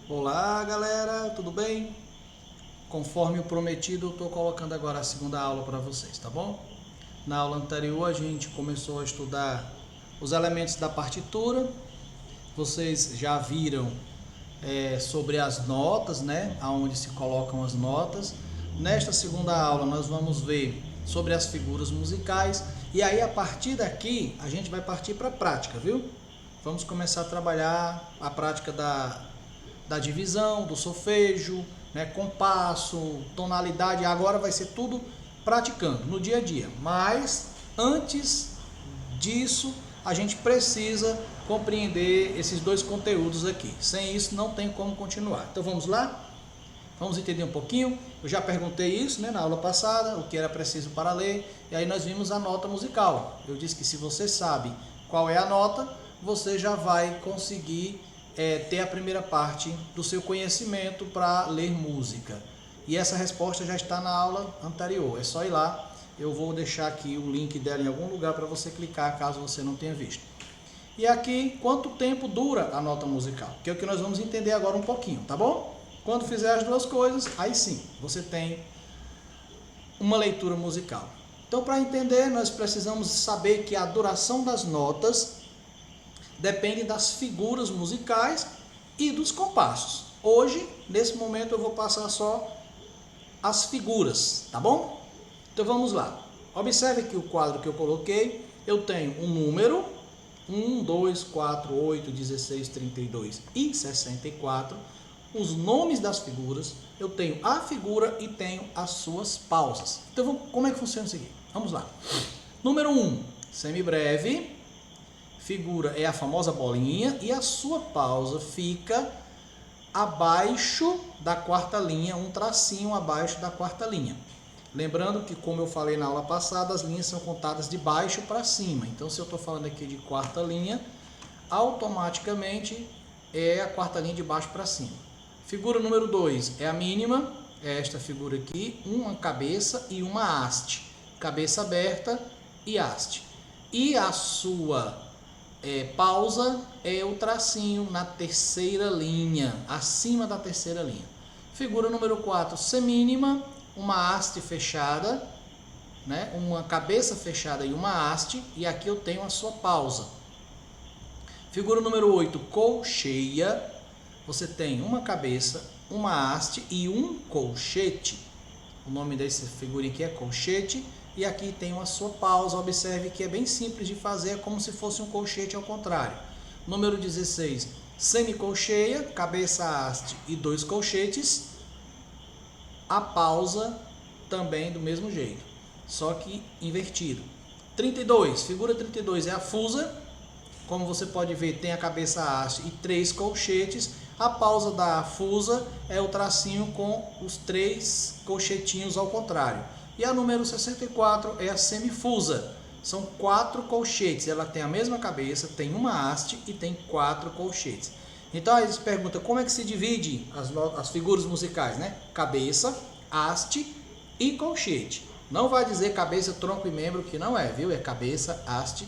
Olá galera, tudo bem? Conforme o prometido, eu estou colocando agora a segunda aula para vocês, tá bom? Na aula anterior a gente começou a estudar os elementos da partitura. Vocês já viram sobre as notas, né? Aonde se colocam as notas. Nesta segunda aula nós vamos ver sobre as figuras musicais. E aí a partir daqui a gente vai partir para a prática, viu? Vamos começar a trabalhar a prática da divisão, do solfejo, né, compasso, tonalidade. Agora vai ser tudo praticando no dia a dia. Mas antes disso, a gente precisa compreender esses dois conteúdos aqui. Sem isso, não tem como continuar. Então vamos lá? Vamos entender um pouquinho. Eu já perguntei isso, né, na aula passada, o que era preciso para ler. E aí nós vimos a nota musical. Eu disse que se você sabe qual é a nota, você já vai conseguir ter a primeira parte do seu conhecimento para ler música. E essa resposta já está na aula anterior. É só ir lá. Eu vou deixar aqui o link dela em algum lugar para você clicar, caso você não tenha visto. E aqui, quanto tempo dura a nota musical? Que é o que nós vamos entender agora um pouquinho, tá bom? Quando fizer as duas coisas, aí sim, você tem uma leitura musical. Então, para entender, nós precisamos saber que a duração das notas depende das figuras musicais e dos compassos. Hoje, nesse momento, eu vou passar só as figuras, tá bom? Então vamos lá. Observe que o quadro que eu coloquei, eu tenho um número 1, 2, 4, 8, 16, 32 e 64. Os nomes das figuras, eu tenho a figura e tenho as suas pausas. Então como é que funciona isso aqui? Vamos lá. Número 1, semibreve. Figura é a famosa bolinha e a sua pausa fica abaixo da quarta linha, um tracinho abaixo da quarta linha. Lembrando que, como eu falei na aula passada, as linhas são contadas de baixo para cima. Então, se eu estou falando aqui de quarta linha, automaticamente é a quarta linha de baixo para cima. Figura número 2 é a mínima, é esta figura aqui, uma cabeça e uma haste. Cabeça aberta e haste. E a sua pausa é o tracinho na terceira linha, acima da terceira linha. Figura número 4, semínima, uma haste fechada, né? Uma cabeça fechada e uma haste, e aqui eu tenho a sua pausa. Figura número 8, colcheia, você tem uma cabeça, uma haste e um colchete. O nome dessa figurinha aqui é colchete. E aqui tem a sua pausa. Observe que é bem simples de fazer, é como se fosse um colchete ao contrário. Número 16, semicolcheia, cabeça, haste e 2 colchetes. A pausa também do mesmo jeito, só que invertido. 32, figura 32 é a fusa. Como você pode ver, tem a cabeça, haste e 3 colchetes. A pausa da fusa é o tracinho com os 3 colchetinhos ao contrário. E a número 64 é a semifusa. São 4 colchetes. Ela tem a mesma cabeça, tem uma haste e tem 4 colchetes. Então aí se pergunta como é que se divide as figuras musicais, né? Cabeça, haste e colchete. Não vai dizer cabeça, tronco e membro, que não é, viu? É cabeça, haste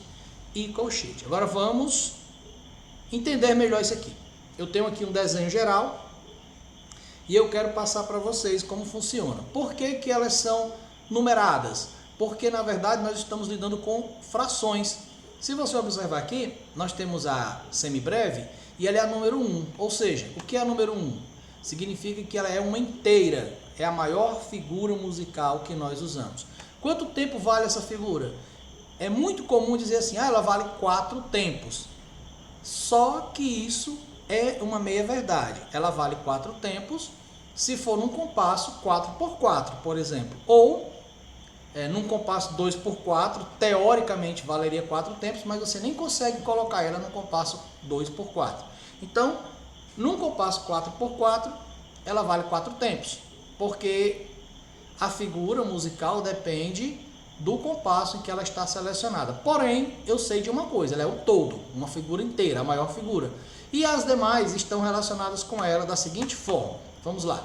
e colchete. Agora vamos entender melhor isso aqui. Eu tenho aqui um desenho geral e eu quero passar para vocês como funciona. Por que que elas são numeradas? Porque na verdade nós estamos lidando com frações. Se você observar aqui, nós temos a semibreve e ela é a número 1. Ou seja, o que é a número 1? Significa que ela é uma inteira, é a maior figura musical que nós usamos. Quanto tempo vale essa figura? É muito comum dizer assim, ela vale 4 tempos. Só que isso é uma meia verdade. Ela vale 4 tempos se for num compasso 4x4, por exemplo. Ou num compasso 2x4, teoricamente valeria 4 tempos, mas você nem consegue colocar ela no compasso 2x4. Então, num compasso 4x4, ela vale 4 tempos, porque a figura musical depende do compasso em que ela está selecionada. Porém, eu sei de uma coisa, ela é o todo, uma figura inteira, a maior figura. E as demais estão relacionadas com ela da seguinte forma. Vamos lá.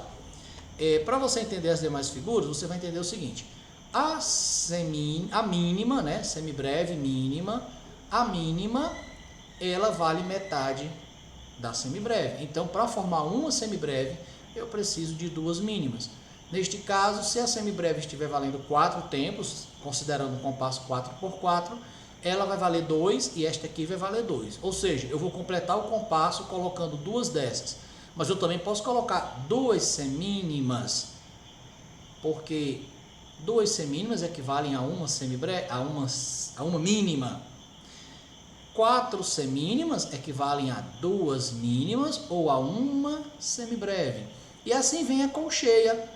Para você entender as demais figuras, você vai entender o seguinte. A mínima, né, semibreve, mínima, a mínima, ela vale metade da semibreve. Então, para formar uma semibreve, eu preciso de duas mínimas. Neste caso, se a semibreve estiver valendo 4 tempos, considerando o compasso 4x4, ela vai valer 2 e esta aqui vai valer 2. Ou seja, eu vou completar o compasso colocando duas dessas. Mas eu também posso colocar duas semínimas, porque duas semínimas equivalem a uma semibreve, a uma mínima. 4 semínimas equivalem a duas mínimas ou a uma semibreve. E assim vem a colcheia.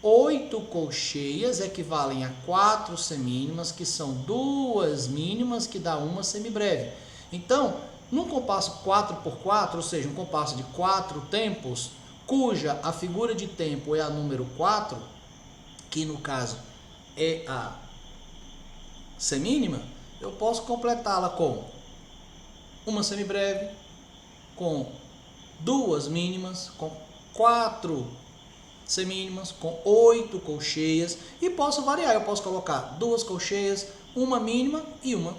8 colcheias equivalem a 4 semínimas, que são duas mínimas, que dá uma semibreve. Então, num compasso 4x4, ou seja, um compasso de 4 tempos, cuja a figura de tempo é a número 4, que no caso é a semínima, eu posso completá-la com uma semibreve, com duas mínimas, com 4 semínimas, com 8 colcheias, e posso variar, eu posso colocar duas colcheias, uma mínima e uma.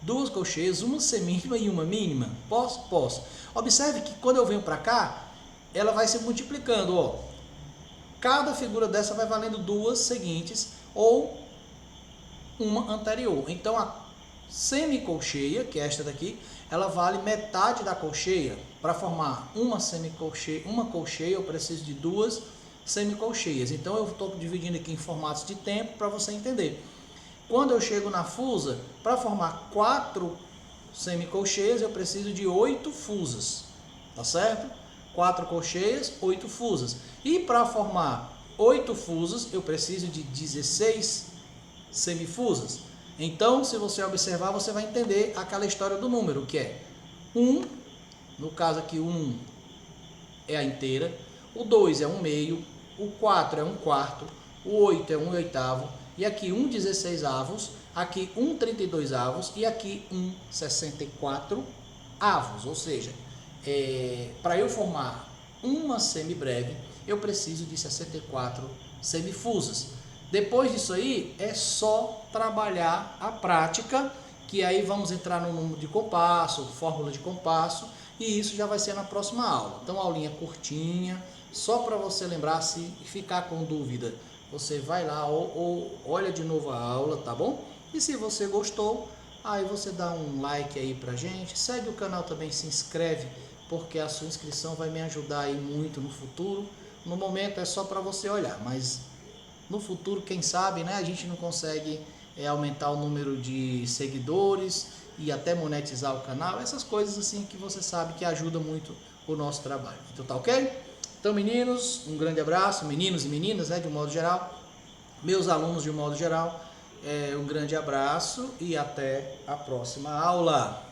Duas colcheias, uma semínima e uma mínima. Posso? Posso. Observe que quando eu venho para cá, ela vai se multiplicando, ó. Cada figura dessa vai valendo duas seguintes ou uma anterior. Então a semicolcheia, que é esta daqui, ela vale metade da colcheia. Para formar uma colcheia, eu preciso de duas semicolcheias. Então eu estou dividindo aqui em formatos de tempo para você entender. Quando eu chego na fusa, para formar 4 semicolcheias, eu preciso de 8 fusas, tá certo? 4 colcheias, 8 fusas. E para formar 8 fusas, eu preciso de 16 semifusas. Então, se você observar, você vai entender aquela história do número, que é 1, no caso aqui o 1 é a inteira, o 2 é 1/2, o 4 é 1/4, o 8 é 1/8, e aqui 1/16, aqui 1/32 e aqui 1/64, ou seja, para eu formar uma semibreve, eu preciso de 64 semifusas. Depois disso aí, é só trabalhar a prática, que aí vamos entrar no número de compasso, fórmula de compasso, e isso já vai ser na próxima aula. Então, aulinha curtinha, só para você lembrar, se ficar com dúvida, você vai lá ou olha de novo a aula, tá bom? E se você gostou, aí você dá um like aí pra gente, segue o canal também, se inscreve, porque a sua inscrição vai me ajudar aí muito no futuro. No momento é só para você olhar, mas no futuro, quem sabe, né, a gente não consegue aumentar o número de seguidores e até monetizar o canal, essas coisas assim que você sabe que ajuda muito o nosso trabalho. Então tá ok? Então, meninos, um grande abraço, meninos e meninas, né, de um modo geral, meus alunos de um modo geral, um grande abraço e até a próxima aula.